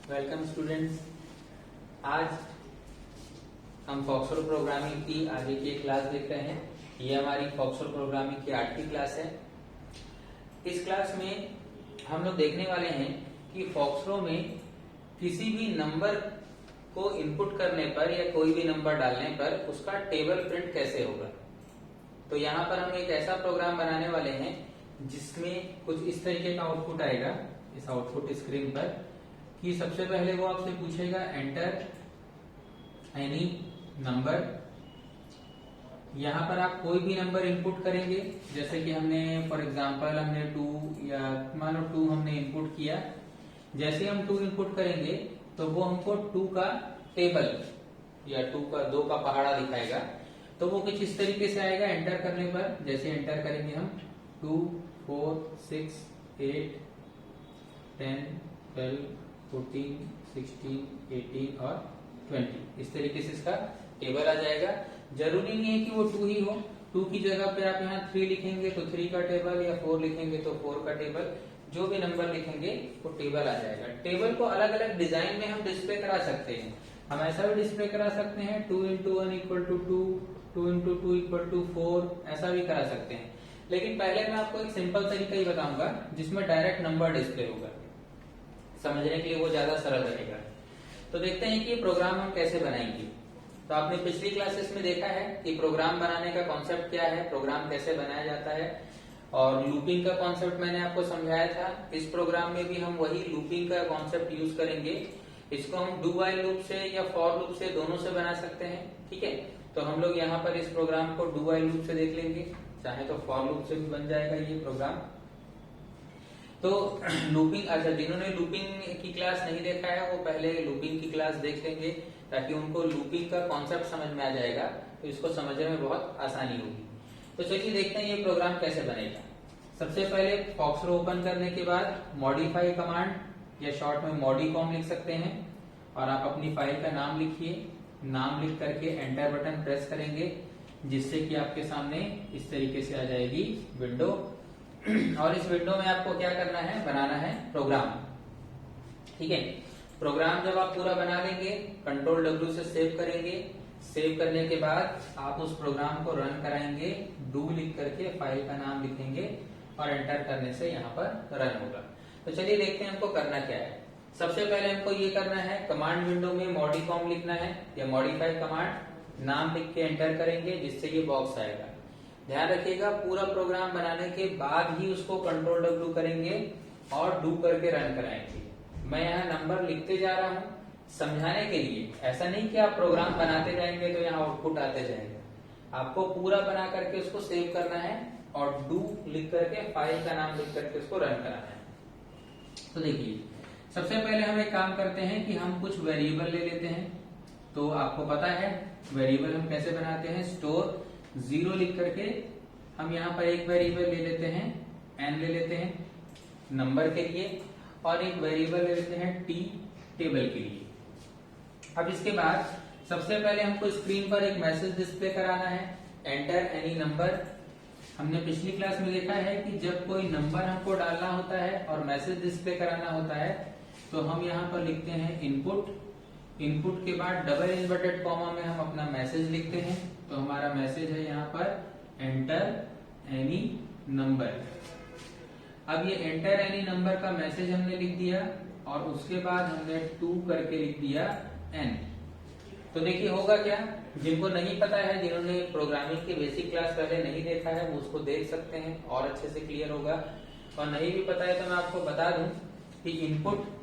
Welcome students. आज हम foxtrot programming की आगे की एक क्लास देख रहे हैं। ये हमारी फॉक्सट्रॉट प्रोग्रामिंग की 8वीं क्लास है। इस क्लास में हम लोग देखने वाले हैं कि फॉक्सट्रॉट में किसी भी नंबर को इनपुट करने पर या कोई भी नंबर डालने पर उसका टेबल प्रिंट कैसे होगा। तो यहाँ पर हम एक ऐसा प्रोग्राम बनाने वाले हैं जिसमें कुछ इस तरीके का आउटपुट आएगा इस आउटपुट स्क्रीन पर कि सबसे पहले वो आपसे पूछेगा एंटर एनी नंबर। यहाँ पर आप कोई भी नंबर इनपुट करेंगे, जैसे कि हमने फॉर एग्जांपल हमने 2 या मान लो 2 हमने इनपुट किया। जैसे हम 2 इनपुट करेंगे तो वो हमको 2 का टेबल या 2 का पहाड़ा दिखाएगा। तो वो कुछ इस तरीके से आएगा एंटर करने पर। जैसे एंटर करेंगे हम 2, 4, 6, 8, 10, 12, 14, 16, 18 और 20 इस तरीके से इसका टेबल आ जाएगा। जरूरी नहीं है कि वो 2 ही हो। 2 की जगह पे आप यहाँ 3 लिखेंगे तो 3 का टेबल, या 4 लिखेंगे तो 4 का टेबल। जो भी नंबर लिखेंगे वो टेबल आ जाएगा। टेबल को अलग अलग डिजाइन में हम डिस्प्ले करा सकते हैं। हम ऐसा भी डिस्प्ले करा सकते हैं 2 into 1 equal to 2, 2 into 2 equal to 4, ऐसा भी करा सकते हैं। लेकिन पहले मैं आपको एक सिंपल तरीका ही बताऊंगा जिसमें डायरेक्ट नंबर डिस्प्ले होगा। समझने के लिए वो ज्यादा सरल रहेगा। तो देखते हैं कि ये प्रोग्राम हम कैसे बनाएंगे। तो आपने पिछली क्लासेस में देखा है कि प्रोग्राम बनाने का कॉन्सेप्ट क्या है, प्रोग्राम कैसे बनाया जाता है, और लूपिंग का कॉन्सेप्ट मैंने आपको समझाया था। इस प्रोग्राम में भी हम वही लूपिंग का कॉन्सेप्ट यूज करेंगे। इसको हम डू व्हाइल लूप से या फॉर लूप से दोनों से बना सकते हैं। ठीक है, तो हम लोग यहाँ पर इस प्रोग्राम को डू व्हाइल लूप से देख लेंगे, चाहे तो फॉर लूप से भी बन जाएगा ये प्रोग्राम। तो लूपिंग, अच्छा जिन्होंने लूपिंग की क्लास नहीं देखा है वो पहले लूपिंग की क्लास देख लेंगे ताकि उनको लूपिंग का कॉन्सेप्ट समझ में आ जाएगा, तो इसको समझने में बहुत आसानी होगी। तो चलिए देखते हैं ये प्रोग्राम कैसे बनेगा। सबसे पहले फॉक्सट्रॉट ओपन करने के बाद मॉडिफाई कमांड या शॉर्ट में मॉडिकॉम लिख सकते हैं और आप अपनी फाइल का नाम लिखिए। नाम लिख करके एंटर बटन प्रेस करेंगे जिससे कि आपके सामने इस तरीके से आ जाएगी विंडो। और इस विंडो में आपको क्या करना है, बनाना है प्रोग्राम। ठीक है, प्रोग्राम जब आप पूरा बना लेंगे कंट्रोल W से सेव करेंगे। सेव करने के बाद आप उस प्रोग्राम को रन कराएंगे। डू लिख करके फाइल का नाम लिखेंगे और एंटर करने से यहाँ पर रन होगा। तो चलिए देखते हैं हमको करना क्या है। सबसे पहले हमको ये करना है, कमांड विंडो में मॉडिकॉम लिखना है या मॉडिफाई कमांड, नाम लिख के एंटर करेंगे जिससे ये बॉक्स आएगा। ध्यान रखिएगा पूरा प्रोग्राम बनाने के बाद ही उसको कंट्रोल W करेंगे और डू करके रन कराएंगे। मैं यहाँ नंबर लिखते जा रहा हूँ समझाने के लिए, ऐसा नहीं कि आप प्रोग्राम बनाते जाएंगे तो यहाँ आउटपुट आते जाएगा। आपको पूरा बना करके उसको सेव करना है और डू लिख करके फाइल का नाम लिख करके उसको रन कराना है। तो देखिए सबसे पहले हम एक काम करते हैं कि हम कुछ वेरिएबल ले लेते हैं। तो आपको पता है वेरिएबल हम कैसे बनाते हैं, स्टोर 0 लिख करके हम यहाँ पर एक वेरिएबल ले लेते हैं n ले लेते हैं नंबर के लिए, और एक वेरिएबल ले लेते हैं t टेबल के लिए। अब इसके बाद सबसे पहले हमको स्क्रीन पर एक मैसेज डिस्प्ले कराना है, एंटर एनी नंबर। हमने पिछली क्लास में देखा है कि जब कोई नंबर हमको डालना होता है और मैसेज डिस्प्ले कराना होता है तो हम यहाँ पर लिखते हैं इनपुट। इनपुट के बाद डबल इन्वर्टेड कॉमा में हम अपना मैसेज लिखते हैं। तो हमारा मैसेज है यहाँ पर एंटर एनी नंबर। अब ये एंटर एनी नंबर का मैसेज हमने लिख दिया और उसके बाद हमने 2 करके लिख दिया n। तो देखिए होगा क्या, जिनको नहीं पता है, जिन्होंने प्रोग्रामिंग की बेसिक क्लास पहले नहीं देखा है वो उसको देख सकते हैं और अच्छे से क्लियर होगा। और नहीं भी पता है तो मैं आपको बता दूं कि इनपुट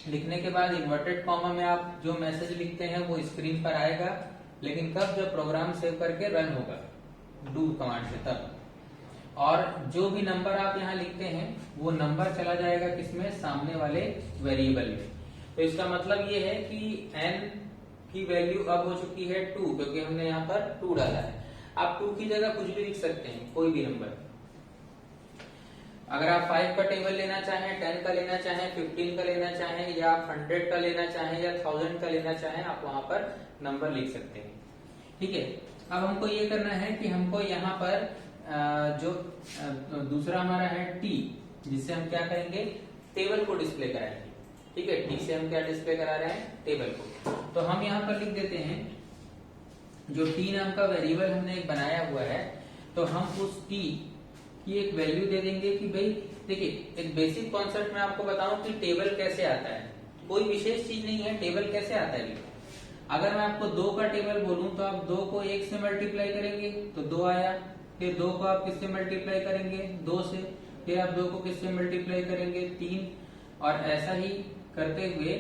लिखने के बाद इन्वर्टेड कॉमा में आप जो मैसेज लिखते हैं वो स्क्रीन पर आएगा, लेकिन कब, जब प्रोग्राम सेव करके रन होगा डू कमांड से तब। और जो भी नंबर आप यहाँ लिखते हैं वो नंबर चला जाएगा किसमें, सामने वाले वेरिएबल में। तो इसका मतलब ये है कि n की वैल्यू अब हो चुकी है 2, क्योंकि हमने यहाँ पर 2 डाला है। आप 2 की जगह कुछ भी लिख सकते हैं, कोई भी नंबर। अगर आप 5 का टेबल लेना चाहें, 10 का लेना चाहें, 15 का लेना चाहें, या आप 100 का लेना चाहें या 1000 का लेना चाहें, आप वहां पर नंबर लिख सकते हैं। ठीक है, अब हमको ये करना है कि हमको यहाँ पर जो दूसरा हमारा है टी, जिससे हम क्या करेंगे, टेबल को डिस्प्ले कराएंगे। ठीक है, टी से हम क्या डिस्प्ले करा रहे हैं, टेबल को। तो हम यहाँ पर लिख देते हैं जो टी नाम का वेरिएबल हमने एक बनाया हुआ है, तो हम उस टी की एक वैल्यू दे देंगे कि भाई देखिए, एक बेसिक कॉन्सेप्ट मैं आपको बताऊं कि टेबल कैसे आता है। कोई विशेष चीज नहीं है, टेबल कैसे आता है। अगर मैं आपको 2 का टेबल बोलूं तो आप 2 को 1 से मल्टीप्लाई करेंगे तो 2 आया, फिर 2 को आप किससे मल्टीप्लाई करेंगे, 2 से, फिर आप 2 को किससे मल्टीप्लाई करेंगे, 3, और ऐसा ही करते हुए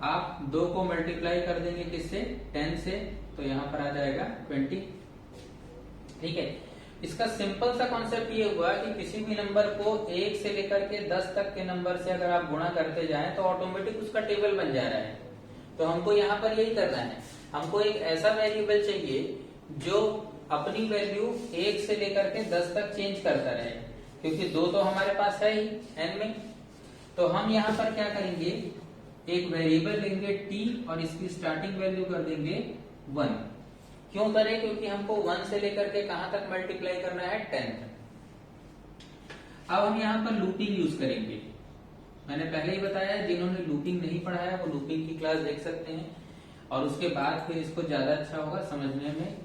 आप 2 को मल्टीप्लाई कर देंगे किससे, 10 से, तो यहाँ पर आ जाएगा 20। ठीक है, इसका सिंपल सा कॉन्सेप्ट ये हुआ कि किसी भी नंबर को 1 से लेकर के 10 तक के नंबर से अगर आप गुणा करते जाएं तो ऑटोमेटिक उसका टेबल बन जा रहा है। तो हमको यहाँ पर यही करना है, हमको एक ऐसा वेरिएबल चाहिए जो अपनी वैल्यू 1 से लेकर के 10 तक चेंज करता रहे, क्योंकि 2 तो हमारे पास है ही n में। तो हम यहाँ पर क्या करेंगे, एक वेरिएबल लेंगे t और इसकी स्टार्टिंग वैल्यू कर देंगे 1। क्यों करें, क्योंकि हमको 1 से लेकर के कहां तक मल्टीप्लाई करना है, 10 तक। अब हम यहाँ पर लूपिंग यूज करेंगे। मैंने पहले ही बताया, जिन्होंने लूपिंग नहीं पढ़ा है वो लूपिंग की क्लास देख सकते हैं, और उसके बाद फिर इसको ज्यादा अच्छा होगा, समझने में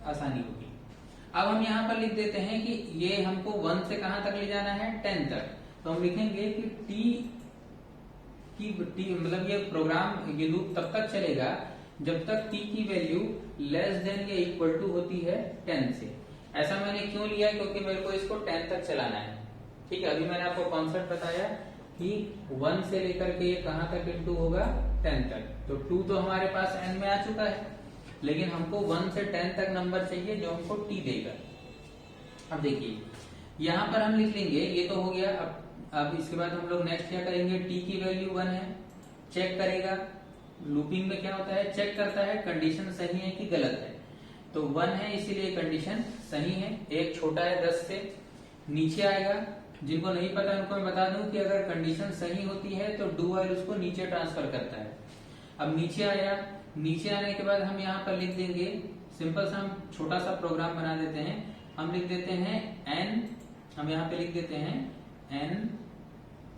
आसानी होगी। अब हम यहाँ पर लिख देते हैं कि ये हमको 1 से कहां तक ले जाना है, 10 तक। तो हम लिखेंगे कि टी मतलब ये प्रोग्राम, ये लूप तब तक चलेगा जब तक t की वैल्यू लेस देन या इक्वल टू होती है 10 से। ऐसा मैंने क्यों लिया, क्योंकि मेरे को इसको 10 तक चलाना है। ठीक है, अभी मैंने आपको कॉन्सेप्ट बताया कि 1 से लेकर के ये कहां तक इंटू होगा, 10 तक। तो 2 तो हमारे पास n में आ चुका है, लेकिन हमको 1 से 10 तक नंबर चाहिए जो हमको t देगा। अब देखिए यहाँ पर हम लिख लेंगे, ये तो हो गया। अब इसके बाद हम लोग नेक्स्ट क्या करेंगे, t की वैल्यू 1 है, चेक करेगा। लूपिंग में क्या होता है, चेक करता है कंडीशन सही है कि गलत है। तो 1 है इसीलिए कंडीशन सही है, एक छोटा है 10 से। नीचे आएगा, जिनको नहीं पता उनको मैं बता दूं कि अगर कंडीशन सही होती है तो डू व्हाइल उसको नीचे ट्रांसफर करता है। अब नीचे आया, नीचे आने के बाद हम यहाँ पर लिख देंगे, सिंपल सा हम छोटा सा प्रोग्राम बना देते हैं। हम लिख देते हैं n, हम यहाँ पे लिख देते हैं n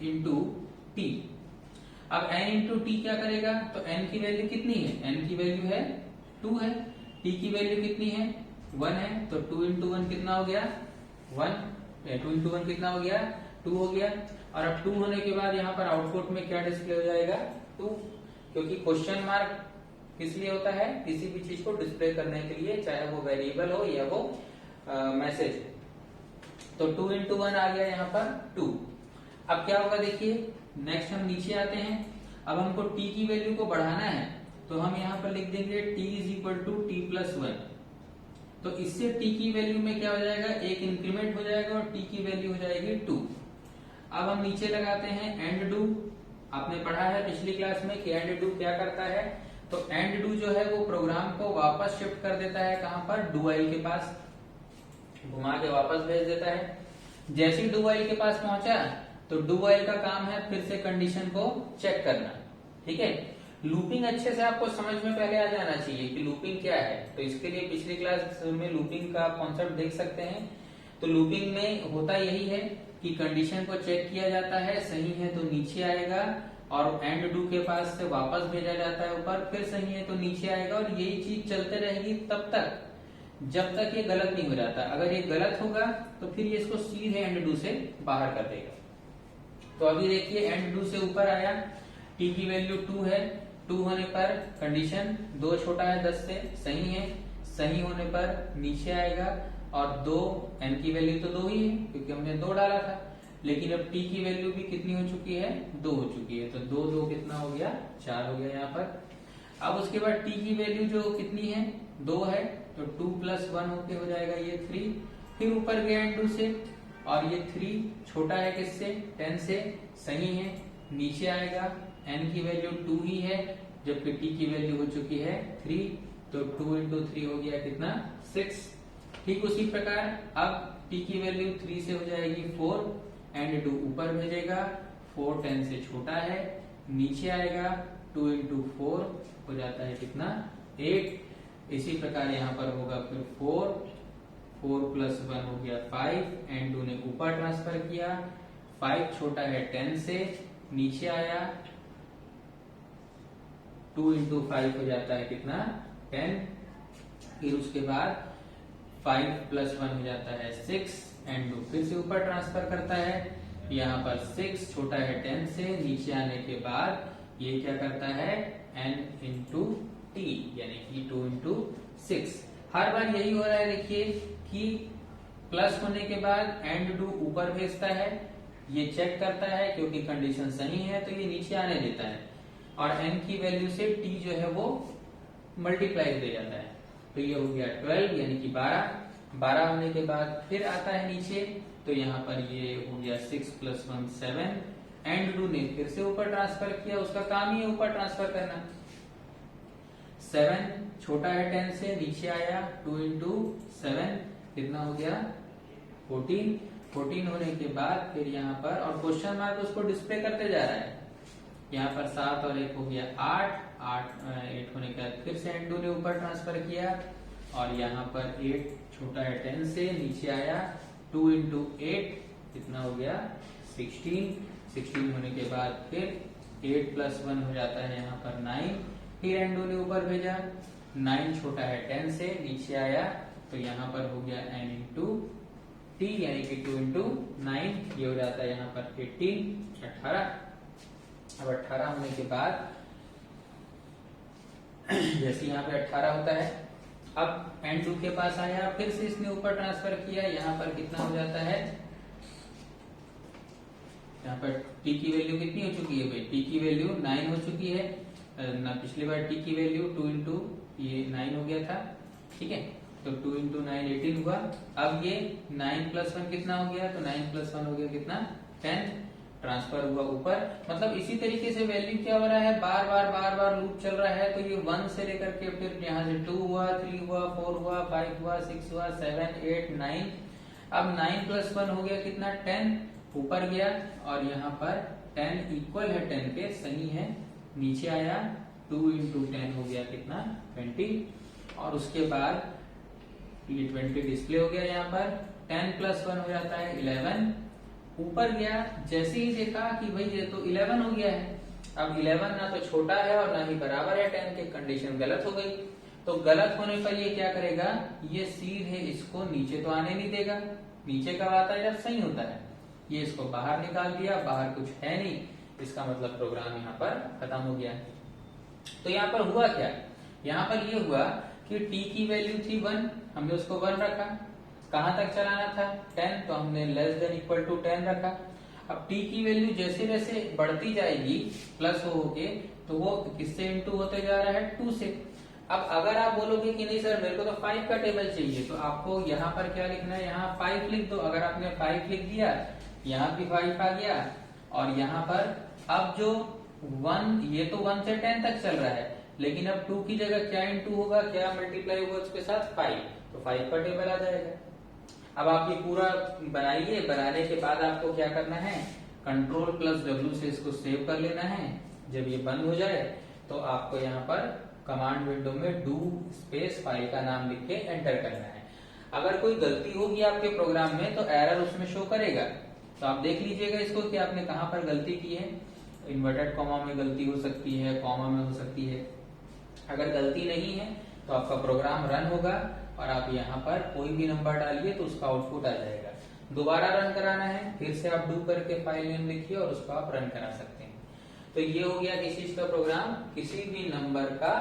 इंटू टी। अब n इंटू टी क्या करेगा, तो n की वैल्यू कितनी है, n की वैल्यू है 2 है, t की वैल्यू कितनी है, 1 है, तो 2 इंटू 1 कितना हो गया, 1। 2 इंटू 1 कितना हो गया, 2 हो गया। और अब 2 होने के बाद यहाँ पर आउटपुट में क्या डिस्प्ले हो जाएगा, 2, क्योंकि क्वेश्चन मार्क किस लिए होता है, किसी भी चीज को डिस्प्ले करने के लिए, चाहे वो वेरिएबल हो या वो मैसेज। तो 2 इंटू 1 आ गया यहाँ पर 2। अब क्या होगा देखिए, नेक्स्ट हम नीचे आते हैं। अब हमको t की वैल्यू को बढ़ाना है, तो हम यहाँ पर लिख देंगे t is equal to t plus 1। तो इससे t की वैल्यू में क्या हो जाएगा, एक इंक्रीमेंट हो जाएगा और t की वैल्यू हो जाएगी 2। अब हम नीचे लगाते हैं एंड डू। आपने पढ़ा है पिछली क्लास में कि एंड डू क्या करता है, तो एंड डू जो है वो प्रोग्राम को वापस शिफ्ट कर देता है, कहां पर, डू व्हाइल के पास, घुमा के वापस भेज देता है। जैसे ही डू व्हाइल के पास पहुंचा तो डू व्हाइल का काम है फिर से कंडीशन को चेक करना। ठीक है, लूपिंग अच्छे से आपको समझ में पहले आ जाना चाहिए कि लूपिंग क्या है। तो इसके लिए पिछली क्लास में लूपिंग का कॉन्सेप्ट देख सकते हैं। तो लूपिंग में होता यही है कि कंडीशन को चेक किया जाता है, सही है तो नीचे आएगा, और एंड डू के पास से वापस भेजा जाता है ऊपर, फिर सही है तो नीचे आएगा, और यही चीज चलते रहेगी तब तक जब तक ये गलत नहीं हो जाता। अगर ये गलत होगा तो फिर ये इसको सीधे एंड डू से बाहर कर देगा। तो अभी देखिए एंड डू से ऊपर आया, t की वैल्यू 2 है, 2 होने पर कंडीशन 2 छोटा है 10 से, सही है, सही होने पर नीचे आएगा, और 2, n की वैल्यू तो 2 ही है क्योंकि हमने 2 डाला था, लेकिन अब t की वैल्यू भी कितनी हो चुकी है, 2 हो चुकी है। तो 2 2 कितना हो गया, 4 हो गया यहाँ पर। अब उसके बाद t की वैल्यू जो कितनी है, 2 है, तो 2 प्लस 1 होके हो जाएगा ये 3। फिर ऊपर गया एंड डू से, और ये 3 छोटा है किससे, 10 से, सही है, नीचे आएगा, n की वैल्यू 2 ही है, जबकि t की वैल्यू हो चुकी है 3, तो 2 इंटू 3 हो गया कितना, 6। ठीक उसी प्रकार अब t की वैल्यू 3 से हो जाएगी 4, एंड डू ऊपर भेजेगा, 4 10 से छोटा है, नीचे आएगा, 2 इंटू 4 हो जाता है कितना, 8। इसी प्रकार यहाँ पर होगा फिर 4 प्लस 1 हो गया 5, एंड डू ने ऊपर ट्रांसफर किया, 5 छोटा है 10 से, नीचे आया 2 इंटू 5 हो जाता है कितना 10, फिर उसके बाद 5 प्लस 1 हो जाता है 6 एंड 2 फिर से ऊपर ट्रांसफर करता है, यहाँ पर 6 छोटा है 10 से, नीचे आने के बाद ये क्या करता है n इंटू टी यानी कि 2 इंटू 6। हर बार यही हो रहा है, देखिए कि प्लस होने के बाद एंड डू ऊपर भेजता है, ये चेक करता है क्योंकि कंडीशन सही है तो ये नीचे आने देता है और n की वैल्यू से t जो है वो मल्टीप्लाई दे जाता है। तो ये हो गया 12 यानी कि 12 होने के बाद फिर आता है नीचे, तो यहाँ पर ये हो गया 6 प्लस 1 7, एंड डू ने फिर से ऊपर ट्रांसफर किया, उसका काम ही है ऊपर ट्रांसफर करना। 7 छोटा है 10 से, नीचे आया 2 इंटू 7 कितना हो गया 14 होने के बाद फिर यहाँ पर और क्वेश्चन मार्क उसको डिस्प्ले करते जा रहा है, यहाँ पर 7 और 1 हो गया 8 होने के बाद फिर से एंड ने ऊपर ट्रांसफर किया और यहाँ पर 8 छोटा है 10 से, नीचे आया 2 इंटू 8 कितना हो गया 16 होने के बाद फिर 8 प्लस 1 हो जाता है यहाँ पर 9, फिर एंड ने ऊपर भेजा, 9 छोटा है 10 से, नीचे आया तो यहाँ पर हो गया n इंटू टी यानी कि 2 इंटू 9, ये हो जाता है यहाँ पर 18। अब 18 होने के बाद जैसे यहाँ पे 18 होता है, अब एंड 2 के पास आया, फिर से इसने ऊपर ट्रांसफर किया, यहाँ पर कितना हो जाता है, यहाँ पर t की वैल्यू कितनी हो चुकी है भाई, t की वैल्यू 9 हो चुकी है ना, पिछली बार t की वैल्यू 2 इंटू ये 9 हो गया था, ठीक है, तो 2 इंटू 9 18 हुआ। अब ये 9 प्लस 1 कितना हो गया, तो 9 प्लस 1 हो गया कितना 10, ट्रांसफर हुआ ऊपर। मतलब इसी तरीके से वैल्यू क्या हो रहा है, बार बार लूप चल रहा है, तो ये 1 से लेकर के फिर यहाँ से 2 हुआ, 3 हुआ, 4 हुआ, 5 हुआ, 6 हुआ, 7 8 9, अब 9 प्लस 1 हो गया कितना 10, ऊपर गया और यहाँ पर 10 इक्वल है 10 के, सही है, नीचे आया 2 इंटू 10 हो गया कितना 20 और उसके बाद ये 20 डिस्प्ले हो गया, यहाँ पर 10 प्लस 1 हो जाता है 11, ऊपर गया, जैसे ही देखा कि भाई ये तो 11 हो गया है, अब 11 ना तो छोटा है और ना ही बराबर है 10 के, कंडीशन गलत हो गई, तो गलत होने पर ये क्या करेगा, ये सीधे इसको नीचे तो आने नहीं देगा, नीचे कब आता है जब सही होता है, ये इसको बाहर निकाल दिया, बाहर कुछ है नहीं, इसका मतलब प्रोग्राम यहाँ पर खत्म हो गया। तो यहाँ पर हुआ क्या, यहाँ पर ये हुआ कि t की वैल्यू थी 1, हमने उसको 1 रखा, कहां तक चलाना था 10, तो हमने लेस देन इक्वल टू 10 रखा। अब t की वैल्यू जैसे जैसे बढ़ती जाएगी प्लस हो के, तो वो किससे इंटू होते जा रहा है 2 से। अब अगर आप बोलोगे कि नहीं सर मेरे को तो 5 का टेबल चाहिए, तो आपको यहाँ पर क्या लिखना है, यहाँ 5 लिख दो। अगर आपने 5 लिख दिया, यहाँ भी 5 आ गया और यहाँ पर अब जो 1, ये तो 1 से 10 तक चल रहा है, लेकिन अब 2 की जगह क्या इंटू होगा, क्या मल्टीप्लाई होगा उसके साथ 5, तो 5 का टेबल आ जाएगा। अब आप ये पूरा बनाइए, बनाने के बाद आपको क्या करना है, कंट्रोल प्लस W से इसको सेव कर लेना है। जब ये बंद हो जाए तो आपको यहाँ पर कमांड विंडो में डू स्पेस फाइल का नाम लिख के एंटर करना है। अगर कोई गलती होगी आपके प्रोग्राम में तो एरर उसमें शो करेगा, तो आप देख लीजिएगा इसको कि आपने कहाँ पर गलती की है। इन्वर्टेड कॉमा में गलती हो सकती है, कॉमा में हो सकती है। अगर गलती नहीं है तो आपका प्रोग्राम रन होगा और आप यहाँ पर कोई भी नंबर डालिए तो उसका आउटपुट आ जाएगा। दोबारा रन कराना है, फिर से आप डू करके फाइल नेम लिखिए और उसको आप रन करा सकते हैं। तो ये हो गया किसी चीज का प्रोग्राम, किसी भी नंबर का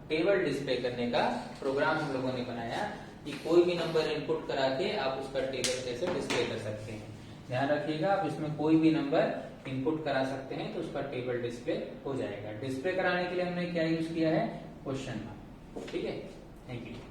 टेबल डिस्प्ले करने का प्रोग्राम हम लोगों ने बनाया कि कोई भी नंबर इनपुट करा के आप उसका टेबल कैसे डिस्प्ले कर सकते हैं। ध्यान रखिएगा, आप इसमें कोई भी नंबर इनपुट करा सकते हैं तो उसका टेबल डिस्प्ले हो जाएगा। डिस्प्ले कराने के लिए हमने क्या यूज किया है, क्वेश्चन मार्क। ठीक है, थैंक यू।